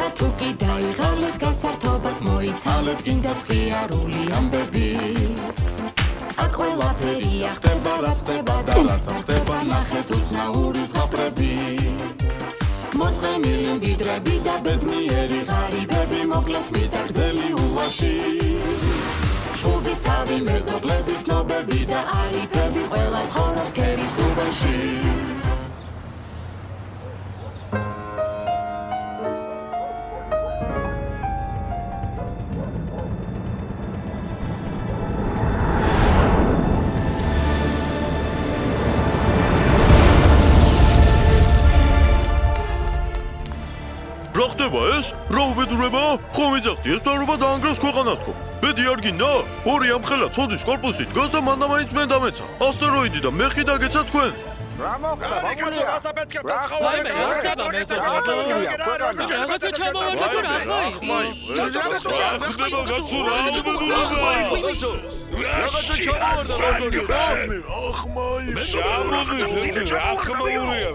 და თუ კი დაიღალეთ გასართობად მოიცალეთ გინდათ ღიარული ამბები აქ ყველაფერია ხდება რაც ხდება და რაც არ ხდება ნახეთ უცნაური ზღაპრები მოწყენილი მდიდრები და ბედნიერი ღარიბები მოკლეთ მიტაგრძელი ულვაში შუბის თავი მეზობლების ნობები და არიფები ყველა ცხოვრობს ქერის უბანში რა ხდება ეს? რა უბედურება? ხომ იცახდი ეს თარობა დაანგრევს ქვეყანას თქო. ბედი არ გინდა? ორი ამხელა ცოდის корпуსი დგას და მანდამაინც მე დამეცა. ასტეროიდი და მეხი დაგეცა თქვენ. რა მოხდა? ბაბულია.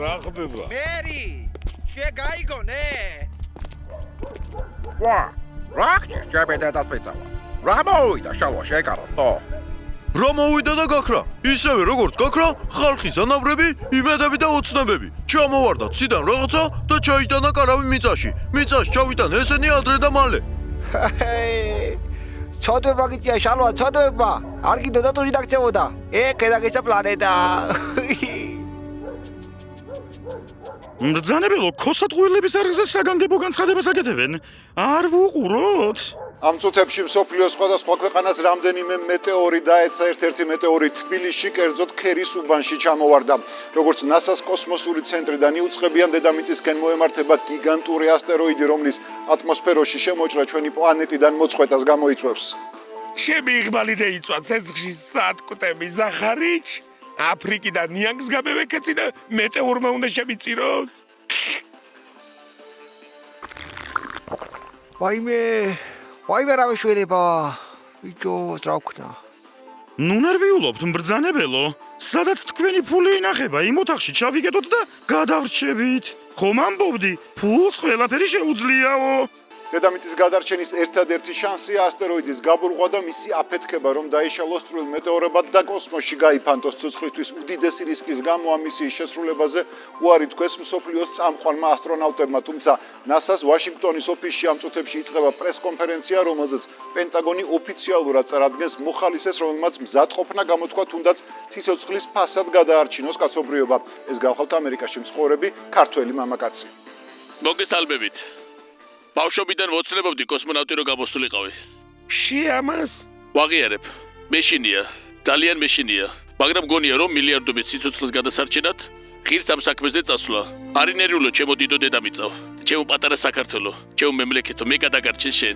რა ხდება? მერი, შეგაიგონე? ვა, რა ხჭირ ჯებედა დასპეცალა. რა მოვიდა შალვა შეკაროსტო? რა მოვიდა და გაქრა? ისევე როგორც გაქრა, ხალხის ანავრები, იმედები და ოცნებები. ჩამოვარდა ციდან რაღაცა და ჩაიტანა კარავი მიწაში. მიწაში ჩავიტანა ესენი ადრე და მალე. ცოდვება გიწია შალვა, ცოდვება. არ გინდოდა თუ შედაქცევოდა. ხედაგეცა პლანეტა. მბრძანებელო, ქოსატყუილების არგზე საგანგებო განცხადებას აკეთებენ. არ ვუყუროთ. ამ წუთებში მსოფლიოს სხვადასხვა ქვეყანას რამდენიმე მეტეორი დაეცა ერთ-ერთი მეტეორი თბილისში, კერძოდ ქერის უბანში ჩამოვარდა. როგორც NASA-ს კოსმოსური ცენტრიდან იუწყებიან, დედამიწისკენ მოემართება გიგანტური ასტეროიდი, რომლის ატმოსფეროში შემოჭრა ჩვენი პლანეტიდან მოწყვეტას გამოიწვევს. შემიღმალი დაიწვა ცეცხლში სატკუტები ზახარიჩ აფრიკიდან ნიანგს გამევეკეცი და მეტეორმა უნდა შემიწიროს. ვაიმე რა მეშველება. ბიჭო, რა ვქნა? ნუ ნერვიულობთ მბრძანებელო. სადაც თქვენი ფული ინახება, იმ ოთახში ჩავიგეთოთ და გადავრჩებით. ხომ ამბობდი, ფულს ყველაფერი შეუძლიაო. დედამიწის გადარჩენის ერთადერთი შანსია ასტეროიდის გაბრუღვა და მისი აფეთქება, რომ დაიშალოს წვრილ მეტეორებად და კოსმოსში გაიფანტოს ცოცხლისთვის. უდიდესი რისკის გამო ამ მისიის შესრულებაზე უარი თქვეს მსოფლიოს წამყვანმა ასტრონავტებმა, თუმცა NASA-ს ვაშინგტონის ოფისში ამ წუთებში იწყება პრესკონფერენცია, რომელზეც პენტაგონი ოფიციალურად წარადგენს მოხალისეს, რომელმაც მზადყოფნა გამოთქვა თუნდაც ციცოცხლის ფასად გადაარჩინოს კაცობრიობა. ეს გავხავთ ამერიკაში მცხოვრები ქართველი მამაკაცი. მოგესალმებით. ბავშვობიდან ვოცნებობდი კოსმონავტი რო გამოსულიყავი. შეამას? ვაღიარებ. მეშინია, ძალიან მეშინია. მაგრამ გონია რომ მილიარდობით სიცოცხლის გადასარჩენად ღირს ამ საქმეზე წასვლა. არ ინერვიულო ჩემო დიდო დედამიწა. ჩემო პატარა საქართველო, ჩემო მემლეკეთო, მე გადაგარჩენ შენ.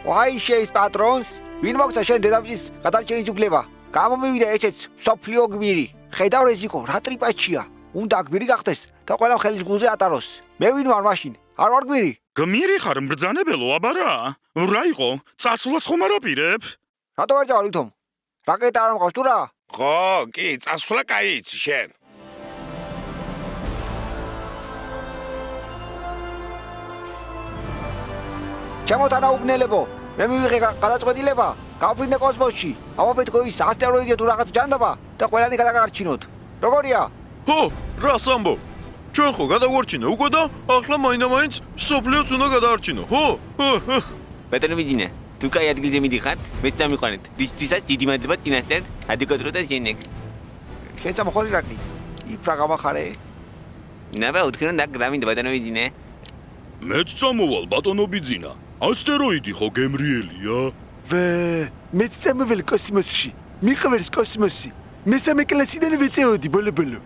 ვაი შეის პატრონს, ვინ მოგცა შენ დედამიწის გადარჩენის უფლება? გამომივიდა ესეც სოფლიო გმირი. ხედავ რეზიკო, რა ტრიპაჩია. უნდა გმირი გახდეს და ყველა ხელის გულზე ატაროს. მე ვინ ვარ მაშინ? არ ვარ გმირი? გმირი ხარ მბრძანებელო, აბარა. რა იყო? წასვლას ხომ არ აპირებ? რატო ვერ წავალ ვითომ? რაკეტა არ მყავს თუ რა? ხო, კი, წასვლა კაი იცი შენ. ჩემოთანაუგნელებო, მე მივიღე გადაწყვეტილება, გავფრინდე კოსმოსში. ამოფეთქო ის ასტეროიდია თუ რაღაც ჯანდაბა და ყველანი გადაგარჩინოთ. როგორია? ხო, რას ამბობ? ჩვენ ხო გადაგვარჩინა უკვე და ახლა მაინდა-მაინც სოფლიოც უნდა გადაარჩინო, ხო? ბატონო მიძინა, თუ კაი ადგილზე მიდიხართ, მეც წამიყვანეთ. რისთვისაც დიდი მადლობა წინასწარ, ადეკვატურად და შენեք. შეცამოხოლი რაკი. იფრა გამახარე. ნაბა უთქნო და გრამინდა ბატონო მიძინა. მეც წამოვალ ბატონო ბიძინა. ასტეროიდი ხო გემრიელია? მეც წამოვალ კოსმოსში. მიყვარს კოსმოსი. მესამე კლასიდან ვეწეოდი ბოლო-ბოლო.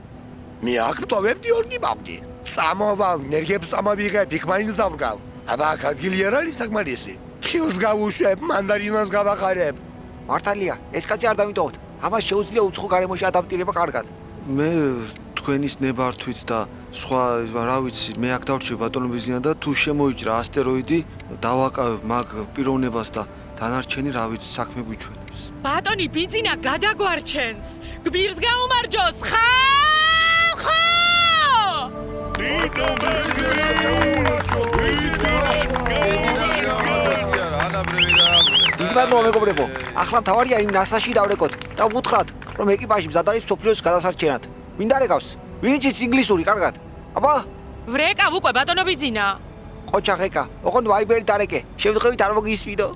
მე აქტოვებდი ორგი ბაბდი. წამოვალ, ნერგებს წამოვიღებ, იქ მაინც დავდგავ. აბა აქ ადგილი არ არის საკმარისი. თხილს გავუშვებ, მანდარინას გავახარებ. მართალია, ეს კაცი არ დავიტოვოთ. ამას შეუძლია უცხო გარემოში ადაპტირება კარგად. მე თქვენის ნებართვით და სხვა რა ვიცი, მე აქ დავრჩევ ბატონო ბიზინა და თუ შემოიჭრა ასტეროიდი, დავაკავებ მაგ პიროვნებას და დანარჩენი რა ვიცი, საქმე გვიჩვენებს. ბატონი ბიძინა გადაგვარჩენს. გბირს გაუმარჯოს ხალხო! დიდო დიდი მადლობა მეგობრებო. ახლა მთავარია იმ ნასაში დავრეკოთ და ვუთხრათ, რომ ეკიპაჟი მზად არის მსოფლიოს გადასარჩენად. მინდა რეკავს? ვინც იცის ინგლისური, კარგად? აბა? ვრეკავ უკვე ბატონო ბიძინა. ყოჩა ღეკა, ოღონდ ვაიბერი დარეკე. შემთხვევით არ მოგისმინო.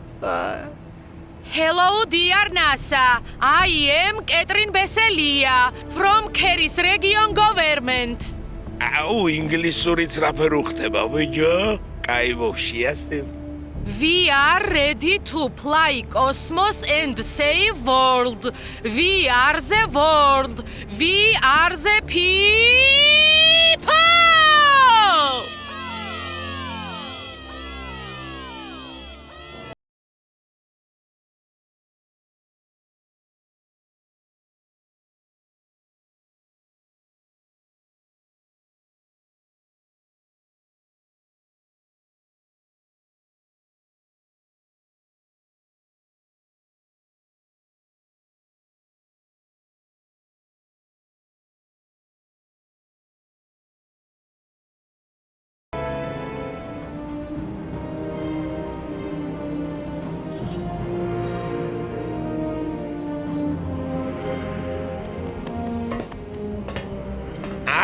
Hello dear NASA. I am Catherine Besselia from Keris region government. აუ ინგლისურიც რაფერ უხდება ბიჭო? კაი მოშიასე. We are ready to fly cosmos and save world. We are the world. We are the people.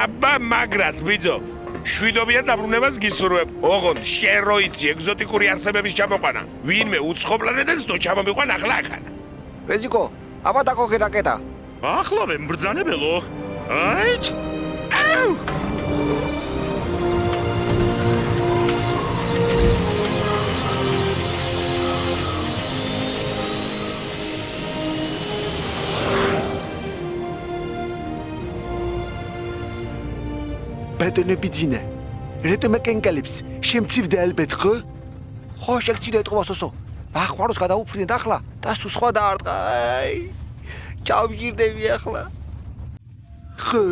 აბა მაგრად ბიძო შვიდობიან დაბრუნებას გისურვებ ოღონდ შენ რო იცი ეგზოტიკური არსებების ჩამოყვანა ვინმე უცხო პლანეტას ნო ჩამომიყვან ახლა აქანა რეზიკო აბა დაკოქე რაკეტა ახლავე მბრძანებელო აიჩ აუ ბატონო ბიძინა რატომ აკენკალებს შემცირდა ალბათ ხო ხო შეგცირდა ეთყობა სოსო ბახვაროს გადაუფრინეთ ახლა და სულ სხვა დაარტყა აი ჩავგირდები ახლა ხო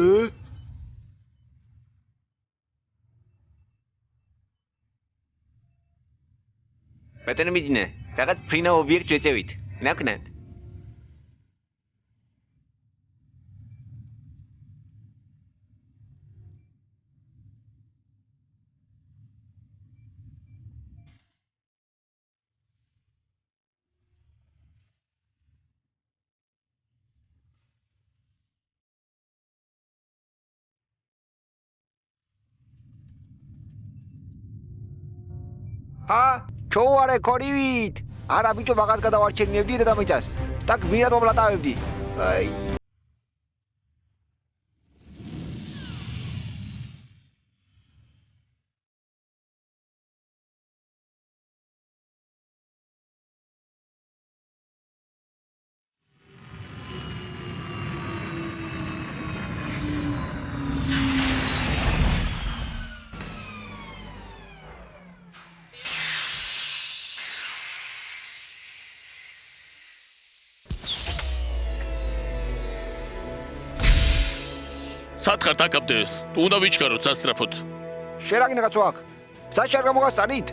ბატონო ბიძინა რაღაც ფრინა ობიექტს ვეწევით ნაკნად ჩოუარე კორივით არა ბიჭო მაგას გადავარჩენიებდი დედამიწას და გმირად მომლატავებდი აი სათხარ დაკაბდე უნდა ვიჩქაროთ სასწრაფოდ შერაგინე კაცო აქ საშარგა მოგასწარით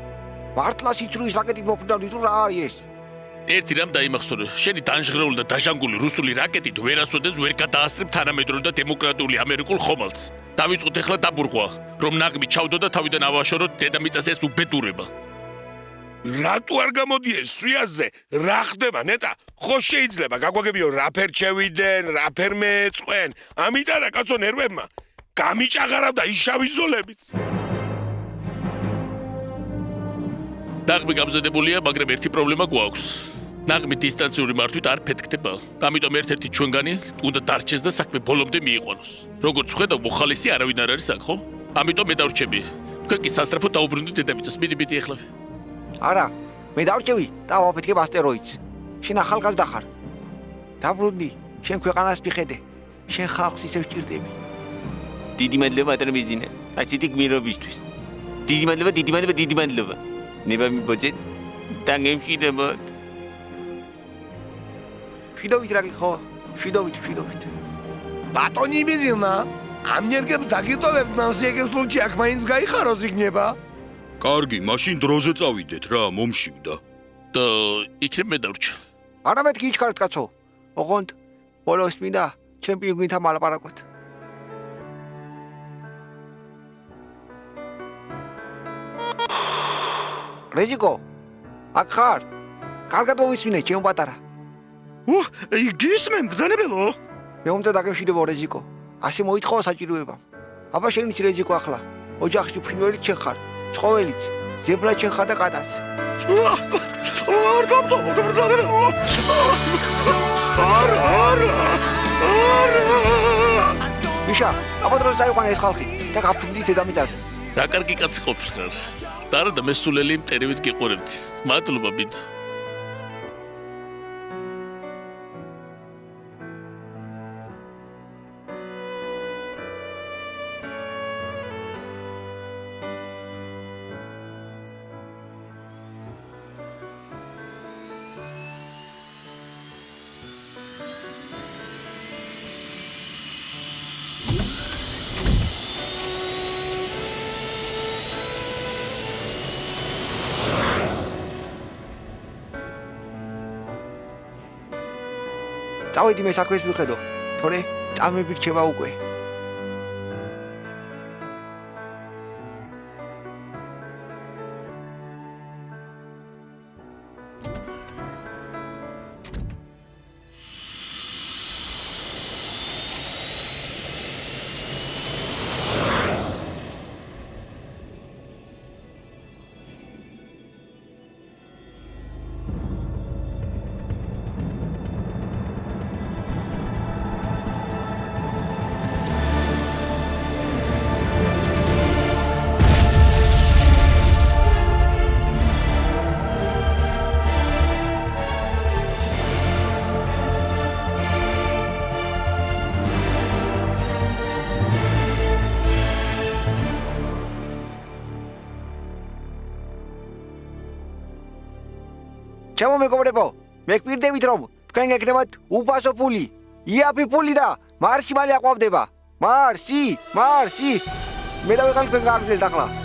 მართლა სიცრუის რაკეტით მოფრინავდით თუ რა არის ეს ერთი რამ დაიმახსოვრე შენი დანჟღრეული და დაჟანგული რუსული რაკეტით ვერასოდეს ვერ გადაასწრებ თანამედროვე და დემოკრატიული ამერიკულ ხომალდს დავიწყოთ ახლა დაბურღვა რომ ნაღმი ჩავდო და თავიდან ავაშოროთ დედამიწას ეს უბედურება რატო არ გამოდიეს სვიაზე რა ხდება ნეტა ხო შეიძლება გაგვაგებიო რაფერ ჩევიდენ რაფერ მეწყვენ ამიტომ რა კაცო ნერვებმა გამიჭაღარავდა ის შავი ზოლებიც ნაღმი გამზადებულია მაგრამ ერთი პრობლემა გვაქვს ნაღმი დისტანციური მართვით არ ფეთქდება ამიტომ ერთ-ერთი ჩვენგანი უნდა დარჩეს და საქმე ბოლომდე მიიყვანოს როგორც ხედავ მოხალისი არავინ არ არის აქ ხო ამიტომ მე დავრჩები თქვენ კი სასწრაფოდ დაუბრუნდით დედამიწას მიდი ახლა არა მე დავრჩევი და ვაფეთქებ ასტეროიდს შენ ახალგაზრდა ხარ დაბრუნდი შენ ქვეყანას მიხედე შენ ხალხს ისევ სჭირდები დიდი მადლობა ბატონო ბიძინა ასეთი გმირობისთვის დიდი მადლობა ნება მიბოძეთ და გემშვიდობოთ შვიდობით რა გიხო შვიდობით ბატონი ბიძინა ამ ნერგებს დაგიტოვებთ ნავსიეგებს ლუჩი აქ მაინც გაიხაროს იქნება კარგი, მაშინ დროზე წავიდეთ რა, მომშივდა. და იქნებ მე დავრჩა. არა მეთქი იჩქარეთ კაცო. ოღონდ ბოლოს მინდა ჩემპიონ გინთა მალაპარაკოთ. რეზიკო, აქ ხარ? კარგად მომისმინე, ჩემო პატარა. გისმენ ბრძანებელო? მე უნდა დაგემშვიდობო რეზიკო. ასე მოითხოვა საჭიროებამ. აბა შენ იცი რეზიკო ახლა. ოჯახში ფრინველიც შენ ხარ, ცხოველიც, ზებრა შენ ხარ და კატაც. არ დამტოვო ბრძანებელო. მიშა, აბა დროს დაიყვანე ეს ხალხი და გაფრინდით დედამიწაზე. რა კარგი კაცი ყოფილიყარ. დარა და მესულელი მტერივით გიყურებდი. მადლობა ბიძა. წავედი მე საქმეს მიხედო, თორე წამები რჩება უკვე. ჩემო მეგობრებო, მე გვირდებით რომ თქვენ გეკნებათ უფასო ფული, იაფი ფული და მარსი მალე აყვავდება. მარსი! მე დავიღალ თქვენ გააგრძელეთ ახლა.